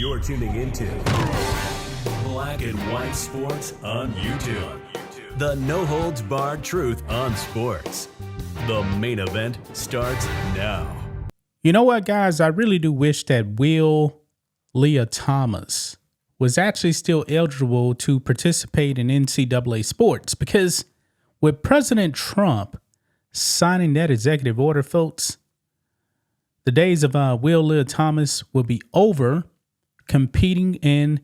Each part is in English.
You're tuning into Black and White Sports on YouTube. The no-holds-barred truth on sports. The main event starts now. You know what, guys? I really do wish that Lia Thomas was actually still eligible to participate in NCAA sports, because with President Trump signing that executive order, folks, the days of Lia Thomas will be over competing in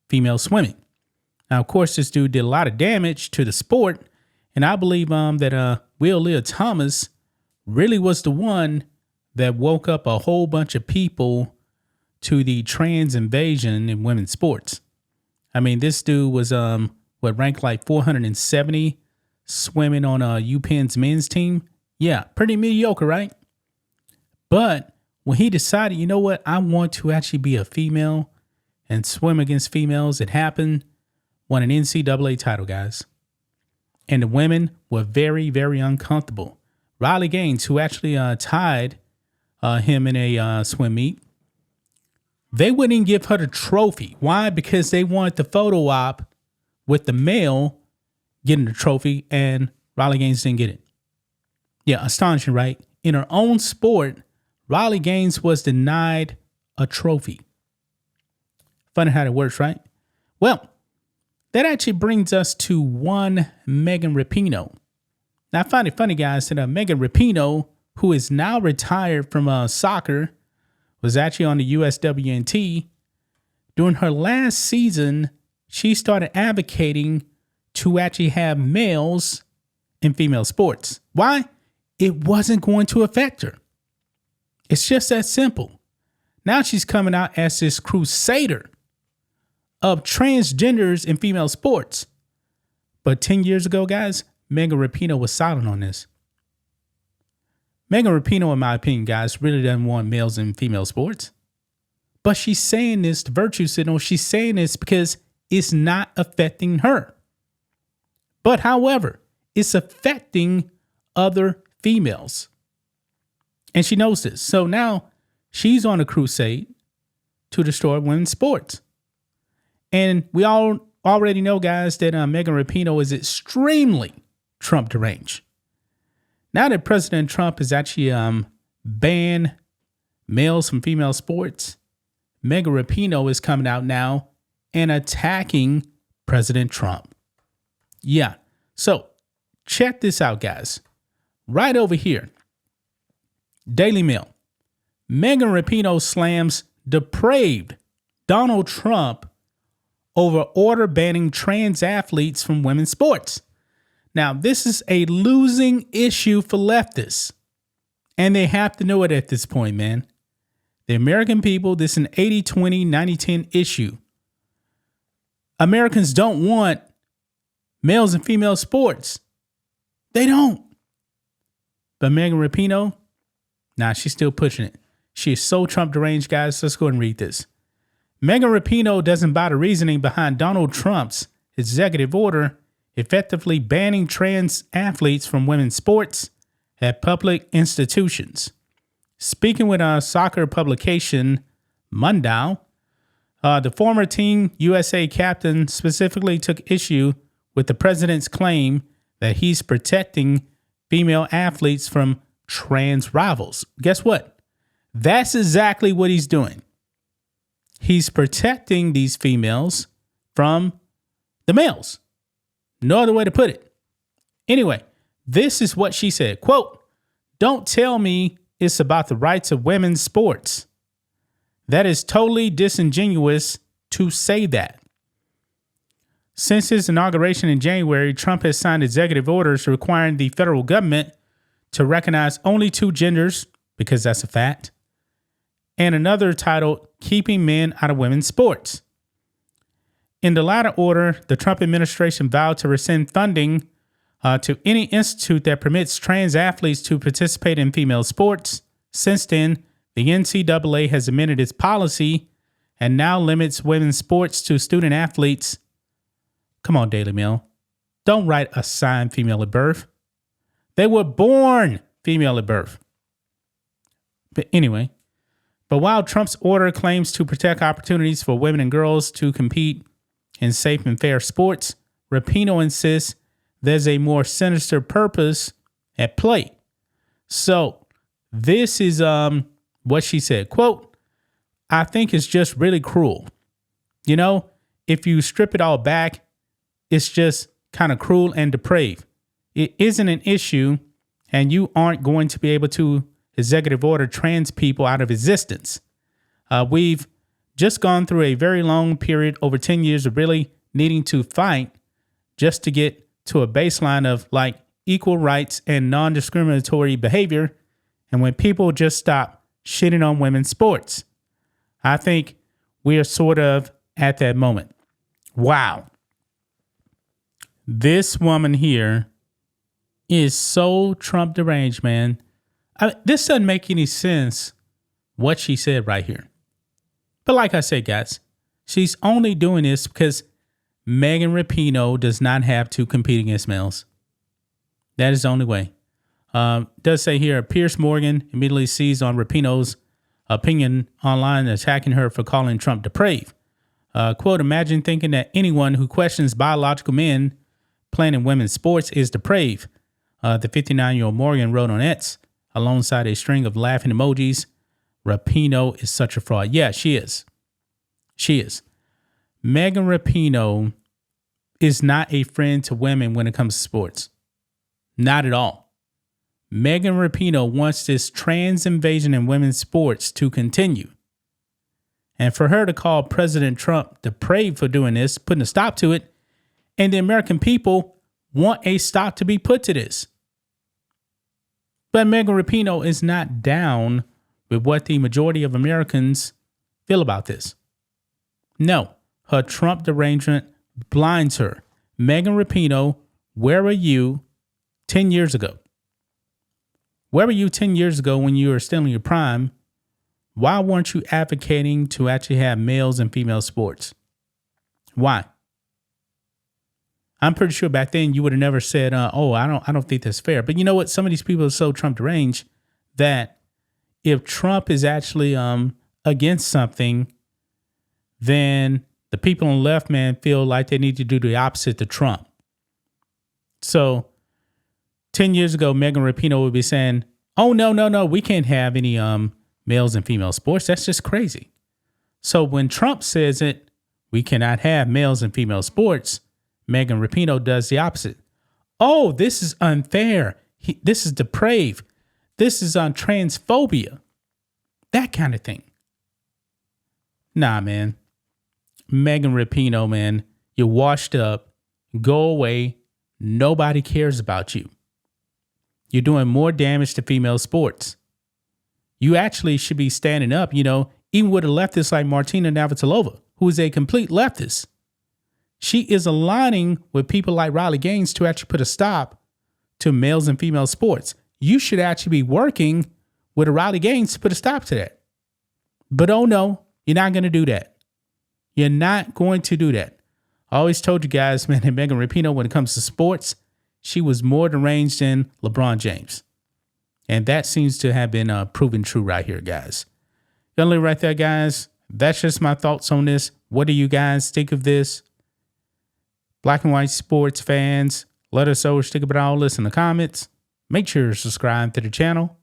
female swimming. Now, of course, this dude did a lot of damage to the sport, and I believe that Lia Thomas really was the one that woke up a whole bunch of people to the trans invasion in women's sports. I mean, this dude was ranked like 470 swimming on UPenn's men's team. Yeah, pretty mediocre, right? But when he decided, you know what, I want to actually be a female and swim against females, it happened. Won an NCAA title, guys. And the women were very, very uncomfortable. Riley Gaines, who actually tied him in a swim meet, they wouldn't even give her the trophy. Why? Because they wanted the photo op with the male getting the trophy, and Riley Gaines didn't get it. Yeah, astonishing, right? In her own sport, Riley Gaines was denied a trophy. Funny how that works, right? Well, that actually brings us to one Megan Rapinoe. Now, I find it funny, guys, that Megan Rapinoe, who is now retired from soccer, was actually on the USWNT. During her last season, she started advocating to actually have males in female sports. Why? It wasn't going to affect her. It's just that simple. Now she's coming out as this crusader of transgenders in female sports. But 10 years ago, guys, Megan Rapinoe was silent on this. Megan Rapinoe, in my opinion, guys, really doesn't want males in female sports. But she's saying this to virtue signal. She's saying this because it's not affecting her. But however, it's affecting other females. And she knows this. So now she's on a crusade to destroy women's sports. And we all already know, guys, that Megan Rapinoe is extremely Trump deranged. Now that President Trump has actually banned males from female sports, Megan Rapinoe is coming out now and attacking President Trump. Yeah. So check this out, guys. Right over here. Daily Mail. Megan Rapinoe slams depraved Donald Trump over order banning trans athletes from women's sports. Now, this is a losing issue for leftists, and they have to know it at this point, man. The American people, this is an 80-20, 90-10 issue. Americans don't want males and female sports. They don't. But Megan Rapinoe, she's still pushing it. She is so Trump deranged, guys. Let's go ahead and read this. Megan Rapinoe doesn't buy the reasoning behind Donald Trump's executive order effectively banning trans athletes from women's sports at public institutions. Speaking with a soccer publication, Mundial, the former Team USA captain specifically took issue with the president's claim that he's protecting female athletes from trans rivals. Guess what? That's exactly what he's doing. He's protecting these females from the males. No other way to put it. Anyway, this is what she said. Quote, "Don't tell me it's about the rights of women's sports. That is totally disingenuous to say that. Since his inauguration in January, Trump has signed executive orders requiring the federal government to recognize only two genders, because that's a fact, and another titled Keeping Men Out of Women's Sports. In the latter order, the Trump administration vowed to rescind funding to any institute that permits trans athletes to participate in female sports. Since then, the NCAA has amended its policy and now limits women's sports to student athletes." Come on, Daily Mail. Don't write assigned female at birth. They were born female at birth. But anyway, But while Trump's order claims to protect opportunities for women and girls to compete in safe and fair sports, Rapinoe insists there's a more sinister purpose at play. So this is what she said. Quote, I think it's just really cruel. You know, if you strip it all back, it's just kind of cruel and depraved. It isn't an issue, and you aren't going to be able to executive order trans people out of existence. We've just gone through a very long period, over 10 years, of really needing to fight just to get to a baseline of like equal rights and non-discriminatory behavior. And when people just stop shitting on women's sports, I think we are sort of at that moment. Wow. This woman here is so Trump deranged, man. This doesn't make any sense, what she said right here. But like I said, guys, she's only doing this because Megan Rapinoe does not have to compete against males. That is the only way. Does say here, Piers Morgan immediately seized on Rapinoe's opinion online, attacking her for calling Trump depraved. Quote, imagine thinking that anyone who questions biological men playing in women's sports is depraved. The 59-year-old Morgan wrote on X alongside a string of laughing emojis. Rapinoe is such a fraud. Yeah, she is. She is. Megan Rapinoe is not a friend to women when it comes to sports. Not at all. Megan Rapinoe wants this trans invasion in women's sports to continue. And for her to call President Trump depraved for doing this, putting a stop to it, and the American people want a stop to be put to this. But Megan Rapinoe is not down with what the majority of Americans feel about this. No, her Trump derangement blinds her. Megan Rapinoe, where were you 10 years ago? Where were you 10 years ago when you were still in your prime? Why weren't you advocating to actually have males and female sports? Why? I'm pretty sure back then you would have never said, I don't think that's fair. But you know what? Some of these people are so Trump deranged that if Trump is actually against something, then the people on the left, man, feel like they need to do the opposite to Trump. So 10 years ago, Megan Rapinoe would be saying, oh, no, we can't have any males and female sports. That's just crazy. So when Trump says it, we cannot have males and female sports, Megan Rapinoe does the opposite. Oh, this is unfair. This is depraved. This is on transphobia. That kind of thing. Nah, man. Megan Rapinoe, man, you're washed up. Go away. Nobody cares about you. You're doing more damage to female sports. You actually should be standing up, even with a leftist like Martina Navratilova, who is a complete leftist. She is aligning with people like Riley Gaines to actually put a stop to males and female sports. You should actually be working with a Riley Gaines to put a stop to that. But oh no, you're not going to do that. You're not going to do that. I always told you guys, man, that Megan Rapinoe, when it comes to sports, she was more deranged than LeBron James. And that seems to have been proven true right here, guys. Gonna leave it right there, guys. That's just my thoughts on this. What do you guys think of this? Black and white sports fans, let us know what you think about all this in the comments. Make sure to subscribe to the channel.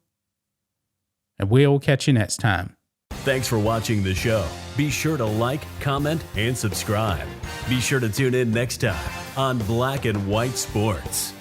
And we'll catch you next time. Thanks for watching the show. Be sure to like, comment, and subscribe. Be sure to tune in next time on Black and White Sports.